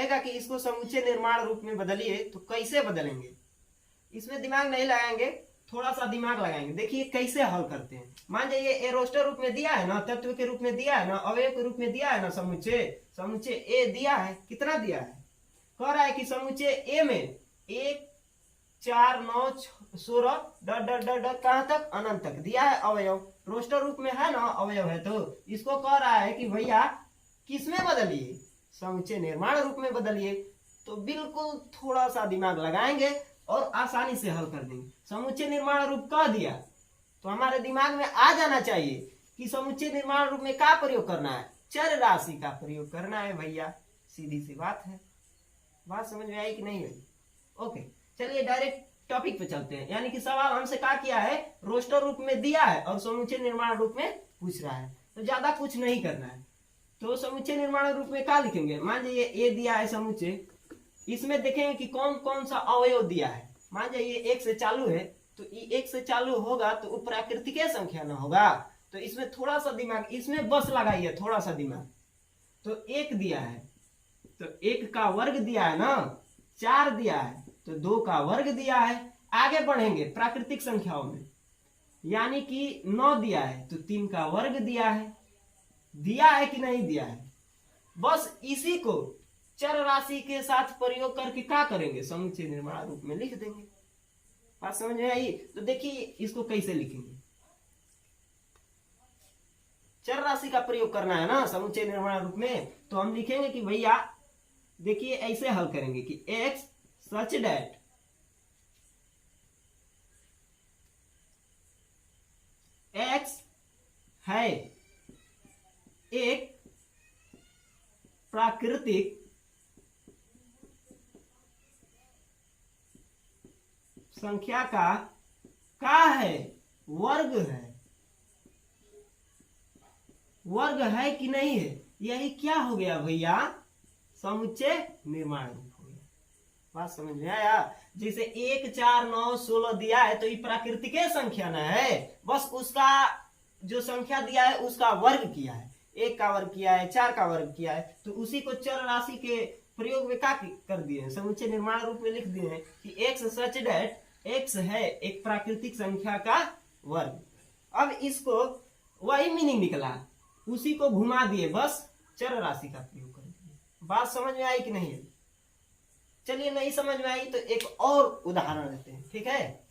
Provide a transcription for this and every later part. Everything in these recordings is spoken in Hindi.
कहेगा कि इसको समुच्चय निर्माण रूप में बदलिए, तो कैसे बदलेंगे? इसमें दिमाग नहीं लगाएंगे, थोड़ा सा दिमाग लगाएंगे। देखिए कैसे हल करते हैं। मान जाइए ए रोस्टर रूप में दिया है ना, तत्व के रूप में दिया है ना, अवयव के रूप में दिया है ना, समुच्चय ए दिया है। कितना दिया है? कह रहा है कि समुच्चय ए में 1 4 9 16 डट डट डट डट कहां तक? अनंत तक दिया है अवयव। रोस्टर रूप में है ना अवयव है, तो इसको कह रहा है कि भैया किसमें बदलिए? समुच्चय निर्माण रूप में बदलिए। तो बिल्कुल थोड़ा सा दिमाग लगाएंगे और आसानी से हल कर देंगे। समुच्चय निर्माण रूप कह दिया तो हमारे दिमाग में आ जाना चाहिए कि समुच्चय निर्माण रूप में क्या प्रयोग करना है? चर राशि का प्रयोग करना है भैया। सीधी सी बात है। बात समझ में आई कि नहीं आई? ओके, चलिए डायरेक्ट टॉपिक पे चलते हैं। यानी कि सवाल हमसे क्या किया है? रोस्टर रूप में दिया है और समुच्चय निर्माण रूप में पूछ रहा है, तो ज्यादा कुछ नहीं करना है। तो समुच्चय निर्माण रूप में क्या लिखेंगे? मान जाइए ए दिया है समुच्चय, इसमें देखेंगे कि कौन कौन सा अवयव दिया है। मान जाइए 1 से चालू है, तो 1 से चालू होगा तो वो प्राकृतिक संख्या ना होगा। तो इसमें थोड़ा सा दिमाग, इसमें बस लगाइए थोड़ा सा दिमाग। तो 1 दिया है तो 1 का वर्ग दिया है ना, 4 दिया है तो 2 का वर्ग दिया है। आगे बढ़ेंगे प्राकृतिक संख्याओं में, यानी कि 9 दिया है तो 3 का वर्ग दिया है। दिया है कि नहीं दिया है? बस इसी को चर राशि के साथ प्रयोग करके क्या करेंगे? समुच्चय निर्माण रूप में लिख देंगे। बात समझ में आई? तो देखिए इसको कैसे लिखेंगे। चर राशि का प्रयोग करना है ना समुच्चय निर्माण रूप में, तो हम लिखेंगे कि भैया देखिए ऐसे हल करेंगे कि x सच डेट x है एक प्राकृतिक संख्या का है, वर्ग है। वर्ग है कि नहीं है? यही क्या हो गया भैया? समुच्चय निर्माण रूप हो गया। बात समझ में आया? जैसे 1 4 9 16 दिया है तो ये प्राकृतिक संख्या ना है, बस उसका जो संख्या दिया है उसका वर्ग किया है। 1 का वर्ग किया है, 4 का वर्ग किया है, तो उसी को चर राशि के प्रयोग में क्या कर दिए हैं? समुच्चय निर्माण रूप में लिख दिए हैं कि x सच डेट x है एक प्राकृतिक संख्या का वर्ग। अब इसको वही मीनिंग निकला, उसी को घुमा दिए, बस चर राशि का प्रयोग कर दिए। बात समझ में आई कि नहीं है? चलिए नहीं समझ में आई तो एक और उदाहरण लेते हैं, ठीक है?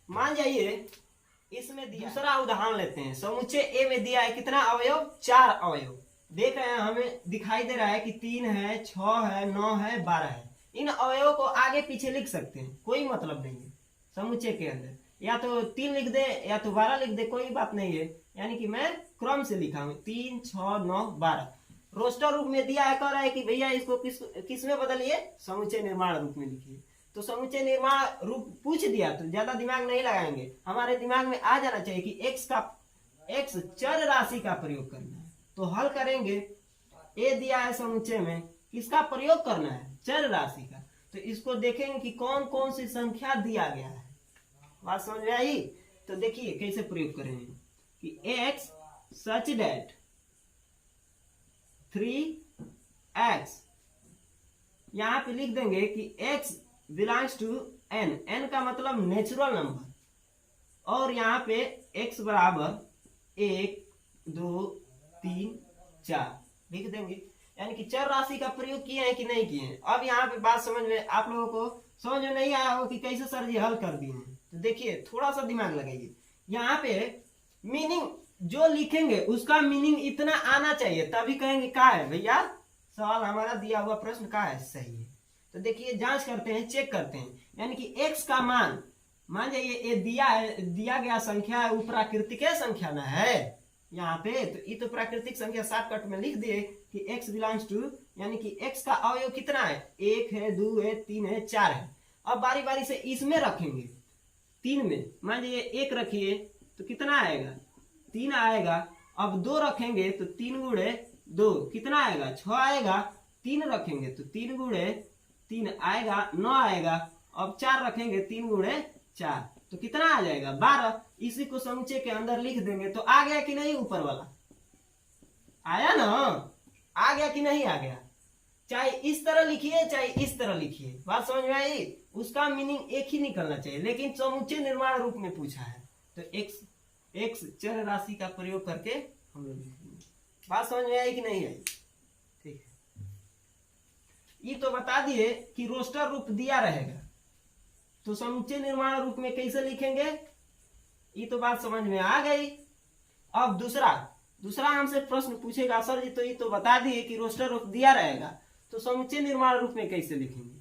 मान जाइए इसमें दूसरा उदाहरण लेते हैं। समुच्चय ए में दिया है कितना अवयव? 4 अवयव। देख रहे हैं, हमें दिखाई दे रहा है कि 3 है, 6 है, 9 है, 12 है। इन अवयवों को आगे पीछे लिख सकते हैं, कोई मतलब नहीं है। समुच्चय के अंदर या तो 3 लिख दे या तो 12 लिख दे, कोई बात नहीं है। यानी कि मैं क्रम से लिखा हूं 3 6 9 12। रोस्टर रूप में दिया है, कह रहा है कि भैया इसको किस में बदलिए? समुच्चय निर्माण रूप में लिखिए। तो समुच्चय निर्माण रूप पूछ दिया तो ज्यादा दिमाग नहीं लगाएंगे। हमारे दिमाग में आ जाना चाहिए कि x चर राशि का प्रयोग करना है। तो हल करेंगे। ए दिया है समुच्चय में, किसका प्रयोग करना है? चर राशि का। तो इसको देखेंगे कि कौन कौन सी संख्या दिया गया है। बात समझ में आई? तो देखिए कैसे प्रयोग करेंगे कि x सच डेट 3x, यहां पे लिख देंगे कि x belongs to n, n का मतलब नेचुरल नंबर, और यहाँ पे x बराबर 1 2 3 4 लिख देंगे। यानी कि चर राशि का प्रयोग किए हैं कि नहीं किए हैं? अब यहाँ पे बात समझ में, आप लोगों को समझ में नहीं आया हो कि कैसे सर जी हल कर दिए हैं? तो देखिए थोड़ा सा दिमाग लगाइए। यहाँ पे मीनिंग जो लिखेंगे उसका मीनिंग इतना आना चाहिए, तभी कहेंगे क्या है भैया सवाल हमारा दिया हुआ प्रश्न क्या है, सही है। तो देखिए जांच करते हैं, चेक करते हैं। यानी कि x का मान जाइए ये दिया गया संख्या है, वो प्राकृतिक संख्या ना है यहाँ पे। तो ये तो प्राकृतिक संख्या शॉर्टकट में लिख दिए कि x बिलोंग्स टू, यानी कि x का अवयव कितना है? 1 है, 2 है, 3 है, 4 है। अब बारी बारी से इसमें रखेंगे। 3 में मान जाइए 1 रखिए तो कितना आएगा? 3 आएगा। अब 2 रखेंगे तो 3 गुणे 2 कितना आएगा? 6 आएगा। 3 रखेंगे तो 3 गुणे 3 आएगा 9 आएगा। अब 4 रखेंगे 3 गुणे 4 तो कितना आ जाएगा 12। इसी को समुच्चय के अंदर लिख देंगे तो आ गया कि नहीं, ऊपर वाला आया ना, आ गया कि नहीं आ गया। चाहे इस तरह लिखिए चाहे इस तरह लिखिए, बात समझ में आई। उसका मीनिंग एक ही निकलना चाहिए, लेकिन समुच्चय निर्माण रूप में पूछा है तो एक्स चर राशि का प्रयोग करके हम लोग लिखेंगे। बात समझ में आई कि नहीं आई, ठीक है। ये तो बता दिए कि रोस्टर रूप दिया रहेगा तो समुच्चय निर्माण रूप में कैसे लिखेंगे, ये तो बात समझ में आ गई। अब दूसरा हमसे प्रश्न पूछेगा, सर जी तो ये तो बता दिए कि रोस्टर रूप दिया रहेगा तो समुच्चय निर्माण रूप में कैसे लिखेंगे।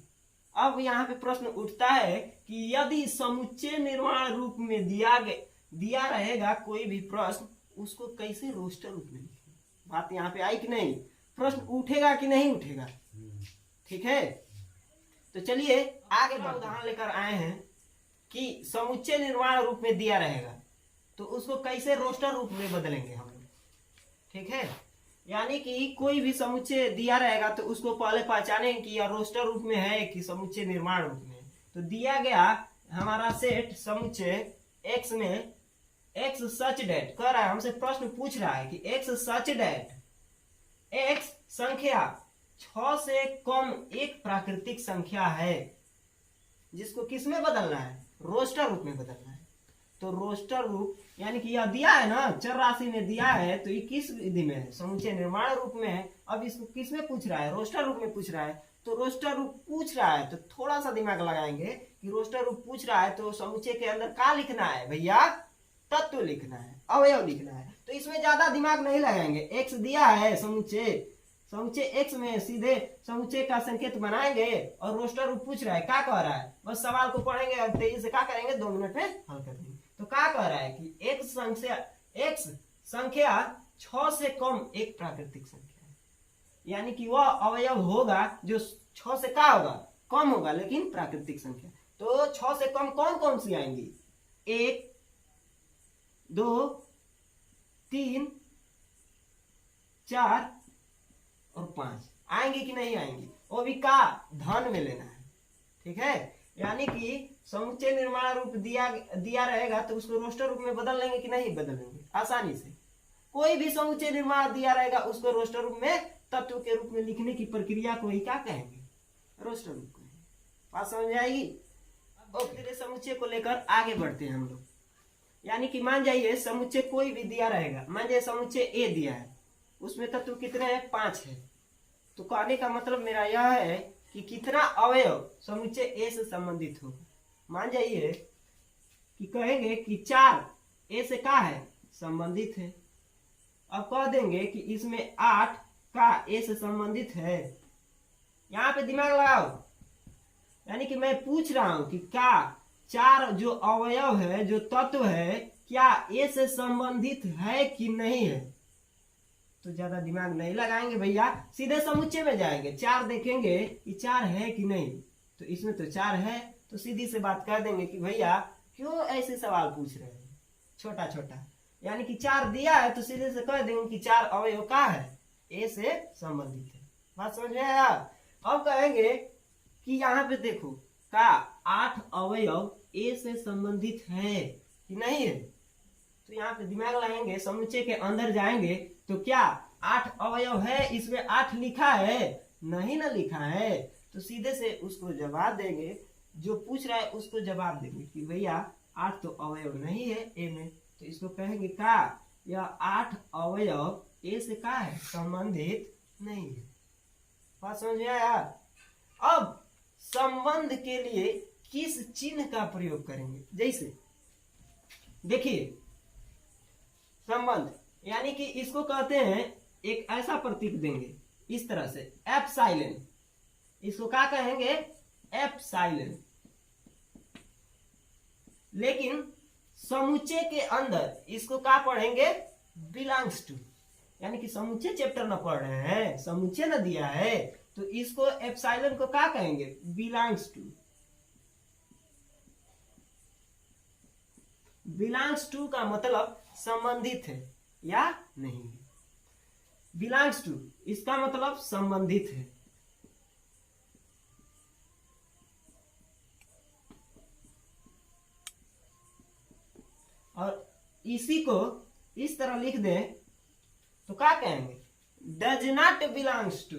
अब यहाँ पे प्रश्न उठता है कि यदि समुच्चय निर्माण रूप में दिया रहेगा कोई भी प्रश्न, उसको कैसे रोस्टर रूप में लिखेंगे। बात यहाँ पे आई कि नहीं, प्रश्न उठेगा कि नहीं उठेगा, ठीक है। तो चलिए आगे उदाहरण लेकर आए हैं कि समुच्चय निर्माण रूप में दिया रहेगा तो उसको कैसे रोस्टर रूप में बदलेंगे हम लोग, ठीक है। यानी कि कोई भी समुच्चय दिया रहेगा तो उसको पहले पहचानें कि यह रोस्टर रूप में है कि समुच्चय निर्माण रूप में। तो दिया गया हमारा सेट समुच्चय x में x सच डेट कह रहा है, हमसे प्रश्न पूछ रहा है कि x सच डेट x संख्या 6 से कम एक प्राकृतिक संख्या है, जिसको किस में बदलना है, रोस्टर रूप में बदलना है। तो रोस्टर रूप यानी कि यह दिया है ना, चर राशि में दिया है तो ये किस विधि में है, समुच्चय निर्माण रूप में है। अब इसको किस में पूछ रहा है, रोस्टर रूप में पूछ रहा है। तो रोस्टर रूप पूछ रहा है तो थोड़ा सा दिमाग लगाएंगे कि रोस्टर रूप पूछ रहा है तो समुच्चय के अंदर क्या लिखना है भैया, तत्व लिखना है, अवयव लिखना है। तो इसमें ज्यादा दिमाग नहीं लगाएंगे, एक्स दिया है समुच्चय एक्स में सीधे समुच्चय का संकेत बनाएंगे और रोस्टर रूप पूछ रहा है, क्या कह रहा है, बस सवाल को पढ़ेंगे और तेजी से क्या करेंगे 2 मिनट में हल कर देंगे। तो क्या कह रहा है कि एक्स संख्या 6 से कम एक प्राकृतिक संख्या है, यानी कि वह अवयव होगा जो 6 से क्या होगा, कम होगा लेकिन प्राकृतिक संख्या। तो 6 से कम कौन कौन सी आएंगी, 1 2 3 4 और 5 आएंगे कि नहीं आएंगी, वो भी का धन में लेना है, ठीक है। यानी कि समुच्चय निर्माण रूप दिया रहेगा तो उसको रोस्टर रूप में बदल लेंगे कि नहीं बदलेंगे, आसानी से। कोई भी समुच्चय निर्माण दिया रहेगा उसको रोस्टर रूप में तत्व के रूप में लिखने की प्रक्रिया को ही क्या कहेंगे, रोस्टर रूप कहेंगे। बात समझ में आएगी। अब धीरे समुच्चय को लेकर आगे बढ़ते हैं हम लोग। यानी कि मान जाइए समुच्चय कोई भी दिया रहेगा, मान जाइए समुच्चय ए दिया है, उसमें तत्व कितने हैं, 5 है। तो कहने का मतलब मेरा यह है कि कितना अवयव समुच्चय ए से संबंधित होगा। मान जाइए कि कहेंगे कि 4 ए से क्या है, संबंधित है। अब कह देंगे कि इसमें 8 का ए से संबंधित है। यहाँ पे दिमाग लगाओ, यानी कि मैं पूछ रहा हूं कि क्या 4 जो अवयव है, जो तत्व है, क्या ए से संबंधित है कि नहीं है। तो ज्यादा दिमाग नहीं लगाएंगे भैया, सीधे समुच्चय में जाएंगे, 4 देखेंगे कि 4 है कि नहीं, तो इसमें तो 4 है। तो सीधी से बात कर देंगे कि भैया क्यों ऐसे सवाल पूछ रहे हैं छोटा छोटा, यानी कि 4 दिया है तो सीधे से कह देंगे कि 4 अवयव का है, ए से संबंधित है। बात समझ में आया। अब कहेंगे कि यहाँ पे देखो का 8 अवयव ए से संबंधित है कि नहीं है। तो यहाँ पे दिमाग लगाएंगे, समुच्चय के अंदर जाएंगे तो क्या 8 अवयव है, इसमें 8 लिखा है, नहीं ना लिखा है। तो सीधे से उसको जवाब देंगे, जो पूछ रहा है उसको जवाब देंगे कि भैया 8 तो अवयव नहीं है ए में। तो इसको कहेंगे का यह 8 अवयव ए से का है, संबंधित नहीं है। बात समझ में आया। अब संबंध के लिए किस चिन्ह का प्रयोग करेंगे, जैसे देखिए संबंध यानी कि इसको कहते हैं, एक ऐसा प्रतीक देंगे इस तरह से एप्सिलॉन, इसको क्या कहेंगे, एप्सिलॉन। लेकिन समुच्चय के अंदर इसको क्या पढ़ेंगे, बिलोंग्स टू, यानी कि समुच्चय चैप्टर न पढ़ रहे हैं, समुच्चय न दिया है तो इसको एप्सिलॉन को क्या कहेंगे, बिलोंग्स टू। बिलोंग्स टू का मतलब संबंधित है या नहीं है। बिलोंग्स टू इसका मतलब संबंधित है। इसी को इस तरह लिख दें तो क्या कहेंगे, डज नॉट बिलोंग्स टू।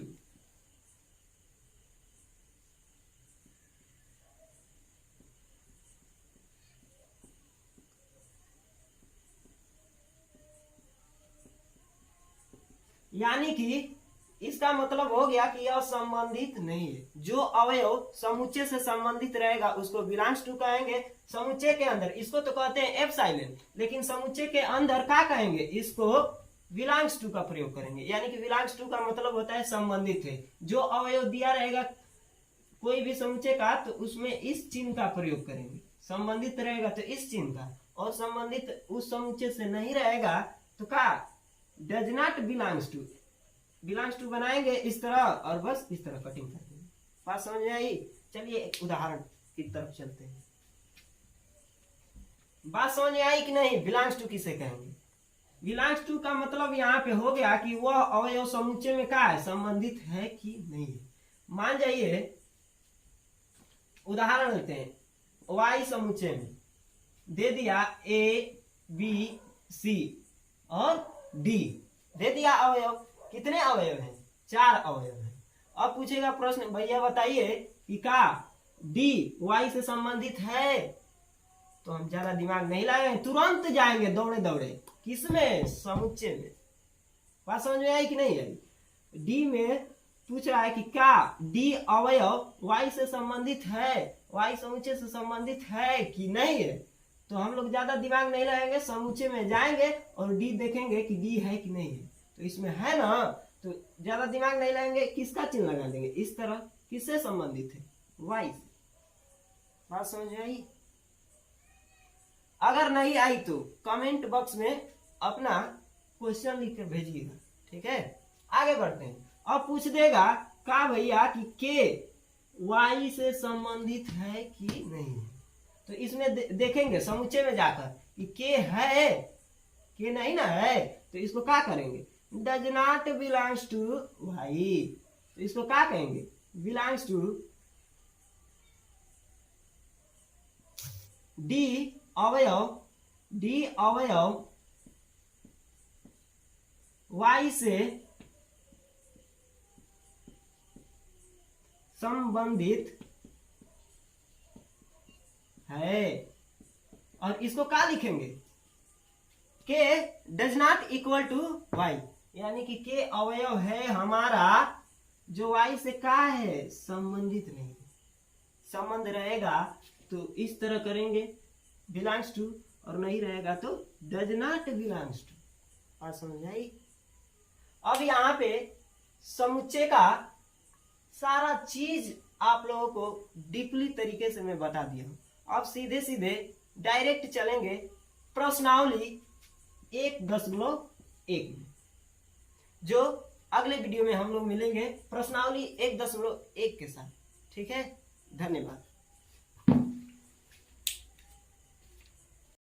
यानी कि इसका मतलब हो गया कि यह संबंधित नहीं है। जो अवयव समुच्चय से संबंधित रहेगा उसको बिलोंग्स टू कहेंगे। समुच्चय के अंदर इसको तो कहते हैं एप्सिलॉन, लेकिन समुच्चय के अंदर क्या कहेंगे, इसको बिलोंग्स टू का प्रयोग करेंगे। यानी कि बिलोंग्स टू का मतलब होता है संबंधित है। जो अवयव दिया रहेगा कोई भी समुच्चय का तो उसमें इस चिन्ह का प्रयोग करेंगे। संबंधित रहेगा तो इस चिन्ह का, और संबंधित उस समुच्चय से नहीं रहेगा तो क्या, does not belongs to. Belongs to बनाएंगे इस तरह और बस इस तरह कटिंग कर देंगे। बात समझ में आई? चलिए एक उदाहरण की तरफ चलते हैं। बात समझ में आई कि नहीं? बिलोंग्स टू किसे कहेंगे? बिलोंग्स टू का मतलब यहाँ पे हो गया कि वह अवयव समुच्चय में क्या है, संबंधित है कि नहीं है। मान जाइए उदाहरण लेते हैं, वाई समुच्चय में दे दिया ए बी सी और डी दे दिया अवयव। कितने अवयव हैं? 4 अवयव हैं। अब पूछेगा प्रश्न, भैया बताइए कि क्या डी वाई से संबंधित है? तो हम ज्यादा दिमाग नहीं लगाएंगे, तुरंत जाएंगे दौड़े दौड़े किसमें, समुच्चय में। बात समझ में आई कि नहीं आई? डी में पूछ रहा है कि क्या डी अवयव वाई से संबंधित है, वाई समुच्चय से संबंधित है कि नहीं है। तो हम लोग ज्यादा दिमाग नहीं लगाएंगे, समुच्चय में जाएंगे और डी देखेंगे कि डी है कि नहीं है। तो इसमें है ना, तो ज्यादा दिमाग नहीं लगाएंगे, किसका चिन्ह लगा देंगे इस तरह। किससे संबंधित है? वाई से। बात समझ में आई? अगर नहीं आई तो कमेंट बॉक्स में अपना क्वेश्चन लिख कर भेजिएगा, ठीक है। आगे बढ़ते हैं। अब पूछ देगा का भैया कि के वाई से संबंधित है कि नहीं है। तो इसमें देखेंगे समुच्चय में जाकर कि के है, के नहीं ना है, तो इसको क्या करेंगे, does not belongs to y. तो इसको क्या कहेंगे, बिलोंग्स टू डी अवयव वाई से संबंधित है। और इसको क्या लिखेंगे, K does not equal to y. यानी कि के अवयव है हमारा जो वाई से क्या है, संबंधित नहीं। संबंध रहेगा तो इस तरह करेंगे बिलोंग्स टू, और नहीं रहेगा तो डज नॉट बिलोंग्स टू। और समझ आई? अब यहाँ पे समुच्चय का सारा चीज आप लोगों को डीपली तरीके से मैं बता दिया हूं। अब सीधे सीधे डायरेक्ट चलेंगे प्रश्नावली 1.1 में, जो अगले वीडियो में हम लोग मिलेंगे प्रश्नावली 1.1 के साथ। ठीक है, धन्यवाद।